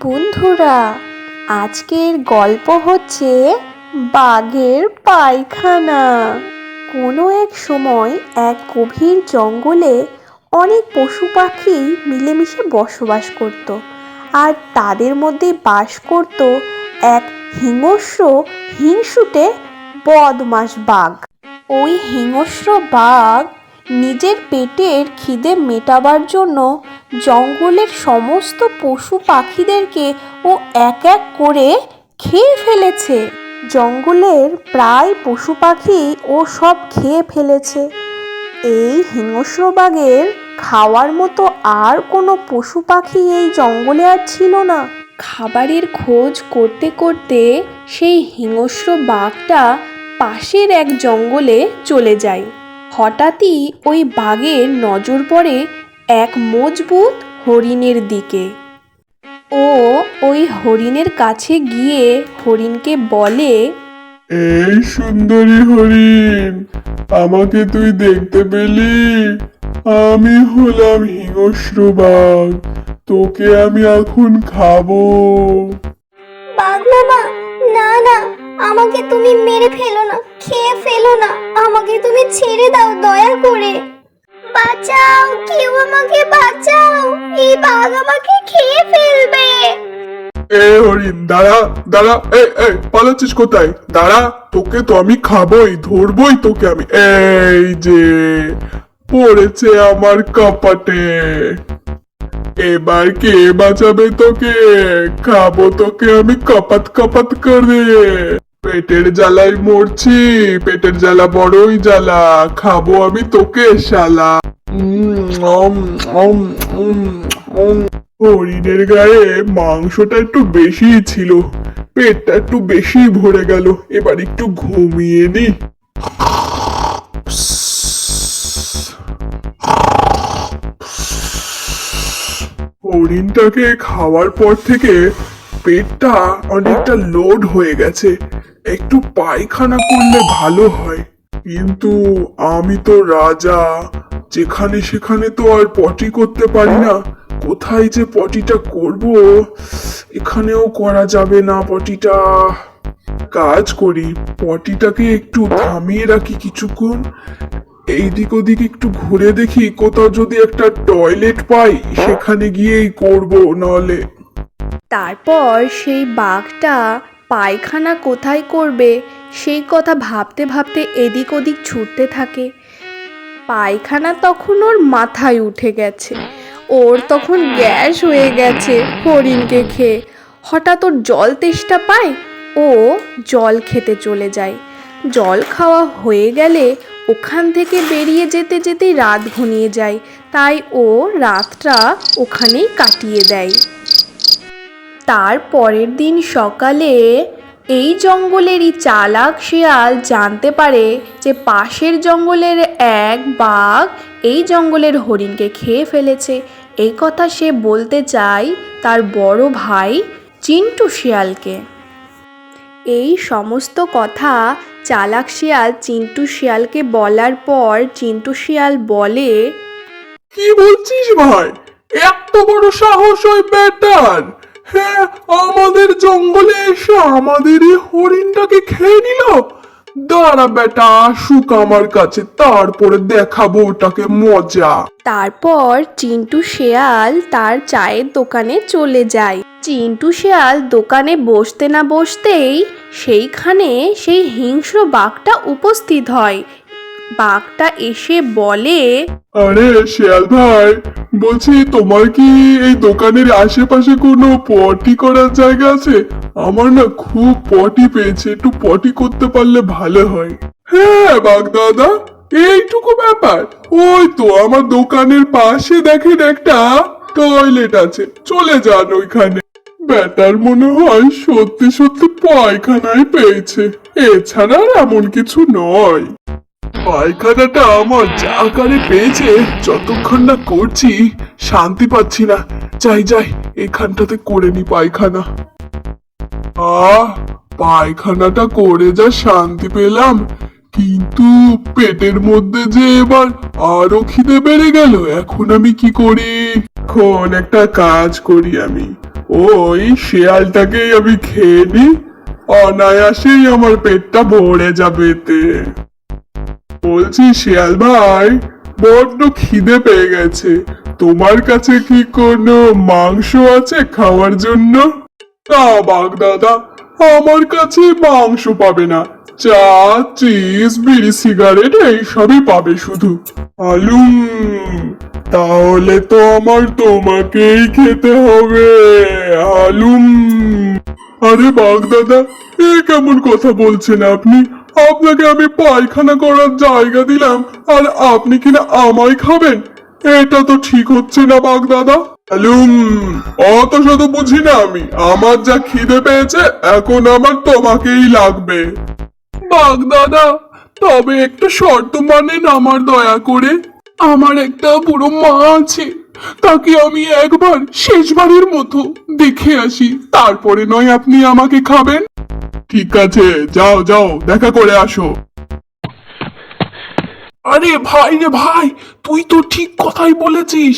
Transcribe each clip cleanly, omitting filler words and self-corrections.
বন্ধুরা, আজকের গল্প হচ্ছে বাঘের পায়খানা। কোনো এক সময় এক গভীর জঙ্গলে অনেক পশু পাখি মিলেমিশে বসবাস করত, আর তাদের মধ্যে বাস করত এক হিংস্রটে বদমাশ বাঘ। ওই হিংস্র বাঘ নিজের পেটের খিদে মেটাবার জন্য জঙ্গলের সমস্ত পশু পাখিদেরকে ও এক এক করে খেয়ে ফেলেছে। জঙ্গলের প্রায় পশু পাখি ও সব খেয়ে ফেলেছে। এই হিংস্র বাঘের খাওয়ার মতো আর কোনো পশু পাখি এই জঙ্গলে আর ছিল না। খাবারের খোঁজ করতে করতে সেই হিংস্র বাঘটা পাশের এক জঙ্গলে চলে যায়। হঠাৎই ওই বাঘের নজর পড়ে এক মজবুত হরিণের দিকে। ও ওই হরিণের কাছে গিয়ে হরিণকে বলে, এই সুন্দরী হরিণ, আমাকে তুই দেখতে পেলি? আমি হলাম হিংস্র বাঘ, তোকে আমি এখন খাবো। বাঘ মামা, না না, আমাকে তুমি মেরে ফেলো না, খেয়ে ফেলো না, আমাকে তুমি ছেড়ে দাও দয়া করে। বাঁচাও, কেউ আমাকে বাঁচাও, এই বাঘ আমাকে খেয়ে ফেলবে। হরিণ দাঁড়া দাঁড়া, এই পালাচ্ছিস কোথায়? দাঁড়া, তোকে তো আমি খাবোই, ধরবই তোকে আমি। এই যে পড়েছে আমার কপাটে, এবার কে বাঁচাবে তোকে? খাবো তোকে আমি কপাত কপাত করে। পেটের জ্বালায় মরছি, পেটের জ্বালা বড়ই জ্বালা, খাবো আমি তোকে শালা। হরিণের গায়ে মাংসটা একটু বেশি ছিল, পেটটা একটু বেশি ভরে গেল, এবার একটু ঘুমিয়ে নি। হরিণটাকে খাওয়ার পর থেকে পেটটা অনেকটা লোড হয়ে গেছে, একটু পায়খানা করলে ভালো হয়। কিন্তু আমি তো রাজা, যেখানে সেখানে তো আর পটি করতে পারি না। কোথায় যে পটিটা করব? এখানেও করা যাবে না পটিটা। কাজ করি, পটিটাকে একটু থামিয়ে রাখি কিছুক্ষণ, এইদিক ওদিক একটু ঘুরে দেখি, কোথাও যদি একটা টয়লেট পাই সেখানে গিয়েই করব নাহলে। তারপর সেই বাঘটা পায়খানা কোথায় করবে সেই কথা ভাবতে ভাবতে এদিক ওদিক ছুটতে থাকে। পায়খানা তখন ওর মাথায় উঠে গেছে, ওর তখন গ্যাস হয়ে গেছে হরিণকে খেয়ে। হঠাৎ ওর জল তেষ্টা পায়, ও জল খেতে চলে যায়। জল খাওয়া হয়ে গেলে ওখান থেকে বেরিয়ে যেতে যেতেই রাত ঘনিয়ে যায়, তাই ও রাতটা ওখানেই কাটিয়ে দেয়। তার পরের দিন সকালে এই জঙ্গলেরই চালাক শিয়াল জানতে পারে যে পাশের জঙ্গলের এক বাঘ এই জঙ্গলের হরিণকে খেয়ে ফেলেছে। এই কথা সে বলতে চায় তার বড় ভাই চিন্টু শিয়ালকে। এই সমস্ত কথা চালাক শিয়াল চিন্টু শিয়ালকে বলার পর চিন্টু শিয়াল বলে, কি বলছিস ভাই? এত বড় সাহস ওই বেটার! হ্যাঁ, আমাদের জঙ্গলে এসে আমাদের এই হরিণটাকে খেয়ে নিল। দাঁড়া বেটা আসুক আমার কাছে, তারপরে দেখাবো ওটাকে মজা। তারপর চিন্টু শিয়াল তার চায়ের দোকানে চলে যায়। চিন্টু শিয়াল দোকানে বসতে না বসতেই সেইখানে সেই হিংস্র বাঘটা উপস্থিত হয়। বাঘটা এসে বলে, আরে শিয়াল ভাই, বলছি তোমার কি এই দোকানের আশেপাশে কোনো পটি করার জায়গা আছে? আমার না খুব পটি পেয়েছে, একটু পটি করতে পারলে ভালো হয়। হ্যাঁ বাঘ দাদা, এইটুকু ব্যাপার। ওই তো আমার দোকানের পাশে দেখেন একটা টয়লেট আছে, চলে যান ওইখানে। ব্যাটার মনে হয় সত্যি সত্যি পায়খানায় পেয়েছে, এছাড়া আর এমন কিছু নয়। পায়খানাটা আমার যা আকারে পেয়েছে, যতক্ষণ না করছি শান্তি পাচ্ছি না। যাই যাই, এখানটাতে করে নি পায়খানা। পায়খানাটা করে যা শান্তি পেলাম, কিন্তু পেটের মধ্যে যে এবার আরো খিদে বেড়ে গেল। এখন আমি কি করি? এখন একটা কাজ করি, আমি ওই শিয়ালটাকেই আমি খেয়ে নিই, অনায়াসেই আমার পেটটা ভরে যাবে এতে। বলছি শিয়াল ভাই, বড্ড খিদে পেয়ে গেছে, তোমার কাছে কি কোনো মাংস আছে খাওয়ার জন্য? না বাঘ দাদা, আমার কাছে মাংস পাবে না, চা, চিজ, বিড়ি, সিগারেট এইসবই পাবে শুধু। আলুম, তাহলে তো আমার তোমাকেই খেতে হবে। আলুম। আরে বাঘ দাদা, এ কেমন কথা বলছেন আপনি? আপনাকে আমি পায়খানা করার জায়গা দিলাম আর আপনি কিনা আমায় খাবেন? এটা তো ঠিক হচ্ছে না বাঘ দাদা। আলুম, অত শত বুঝি না আমি, আমার যা খিদে পেয়েছে এখন আমার তোমাকেই লাগবে। বাঘ দাদা, তবে একটা শর্ত মানেন আমার দয়া করে। আমার একটা বুড়ো মা আছে, তাকে আমি একবার শেষবারের মতো দেখে আসি, তারপরে নয় আপনি আমাকে খাবেন। ঠিক আছে, যাও যাও, দেখা করে আসো। আরে ভাই রে ভাই, তুই তো ঠিক কথাই বলেছিস,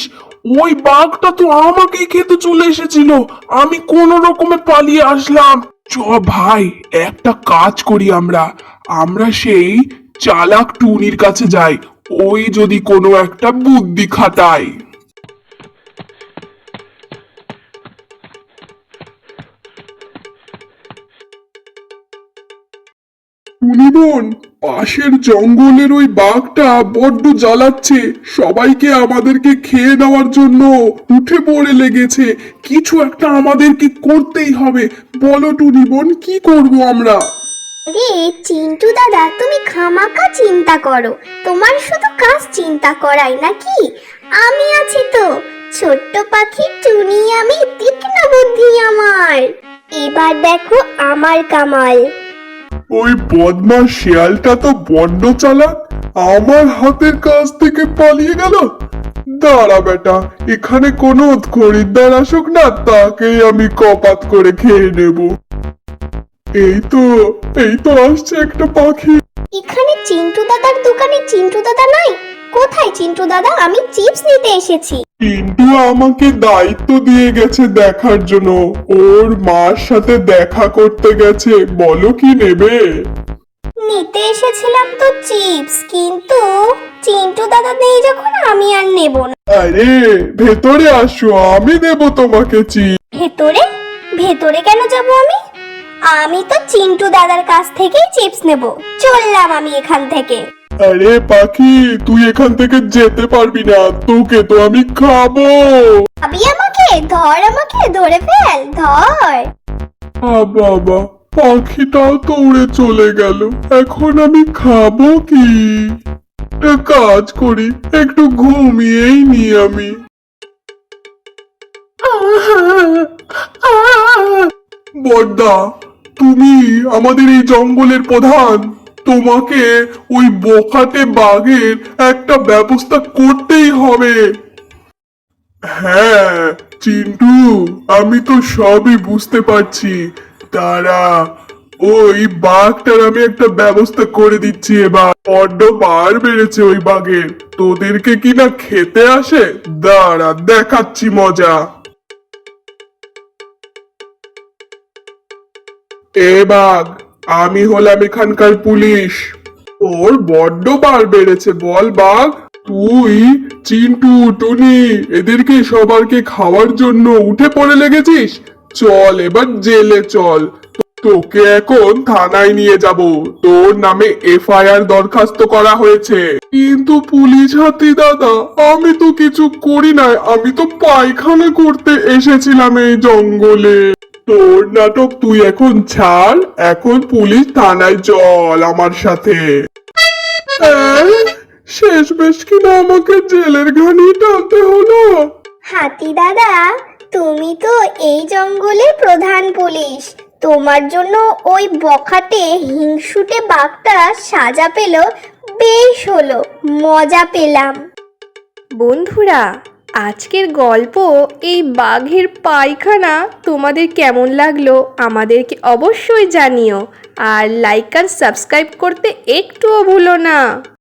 ওই বাঘটা তো আমাকেই খেতে চলে এসেছিল, আমি কোন রকমে পালিয়ে আসলাম। চ ভাই, একটা কাজ করি আমরা, আমরা সেই চালাক টুনির কাছে যাই, ওই যদি কোনো একটা বুদ্ধি খাটায়। টুনি বোন, পাশের জঙ্গলের ওই বাঘটা বড্ড জ্বালাচ্ছে, সবাইকে আমাদেরকে খেয়ে নেওয়ার জন্য উঠে পড়ে লেগেছে, কিছু একটা আমাদেরকে করতেই হবে। বলো টুনি বোন, কি করব আমরা? রে চিন্টু দাদা, তুমি খামাকা চিন্তা করো, তোমার শুধু কাজ চিন্তা করাই নাকি? আমি আছি তো, ছোট্ট পাখি টুনি আমি, তীক্ষ্ণ বুদ্ধি আমার। এবার দেখো আমার কামাল। ওই বদমাস শিয়ালটা তো বড্ড চালাক, আমার হাতের কাছ থেকে পালিয়ে গেল। দাঁড়া বেটা, এখানে কোনো খরিদ্দার আসুক না, তাকেই আমি কপাত করে খেয়ে নেব। এই তো আসছে একটা পাখি। এখানে চিন্টু দাদার দোকানে চিন্টু দাদা নাই? কোথায় চিন্টু দাদা? আমি চিপস নিতে এসেছি। কিন্তু আমাকে দায়িত্ব দিয়ে গেছে দেখার জন্য, ওর মার সাথে দেখা করতে গেছে, বলো কি নেবে? নিতে এসেছিলাম তো চিপস, কিন্তু চিন্টু দাদা নেই যখন আমি আর নেব না। আরে ভেতরে আসো, আমি দেব তোমাকে ভেতরে? ভেতরে কেন যাব আমি? আমি তো চিন্টু দাদার কাছ থেকেই চিপস নেব, চললাম আমি এখান থেকে। আরে পাখি, তুই এখান থেকে যেতে পারবি না, তোকে তো আমি খাবো। আবি আমাকে ধর, আমাকে ধরে ফেল, ধর। বাবা, পাখিটাও তো উড়ে চলে গেল, এখন আমি খাবো কি? একটা কাজ করি, একটু ঘুমিয়েই নি আমি। বড়দা, তুমি আমাদের এই জঙ্গলের প্রধান, তোমাকে ওই বোকাটে বাঘের একটা ব্যবস্থা করতেই হবে। হ্যাঁ চিন্টু, আমি তো সবই বুঝতে পারছি, তারা ওই বাঘটার আমি একটা ব্যবস্থা করে দিচ্ছি। এবার বড্ড বার বেড়েছে ওই বাঘের, তোদেরকে কিনা খেতে আসে, দাঁড়া দেখাচ্ছি মজা। এ বাঘ, আমি হলাম এখানকার পুলিশ। ওর বড্ড বার বেড়েছে, বল বাঘ, তুই চিন্টু টুনি এদেরকে সবারকে খাওয়ার জন্য উঠে পড়ে লেগেছিস, চল এবার জেলে চল, তোকে এখন থানায় নিয়ে যাব, তোর নামে এফআইআর দরখাস্ত করা হয়েছে। কিন্তু পুলিশ হাতি দাদা, আমি তো কিছু করি নাই, আমি তো পায়খানা করতে এসেছিলাম এই জঙ্গলে। তোর নাটক তুই এখন ছাড়, এখন পুলিশ থানায় চল আমার সাথে। শেষ বেশ কিনা আমাকে জেলের ঘানি টানতে হলো। হাতি দাদা, তুমি তো এই জঙ্গলের প্রধান পুলিশ, তোমার জন্য ওই বখাটে হিংসুটে বাঘটা সাজা পেল, বেশ হলো, মজা পেলাম। বন্ধুরা, আজকের গল্প এই বাঘের পায়খানা তোমাদের কেমন লাগলো আমাদেরকে অবশ্যই জানিও, আর লাইক আর সাবস্ক্রাইব করতে একটুও ভুলো না।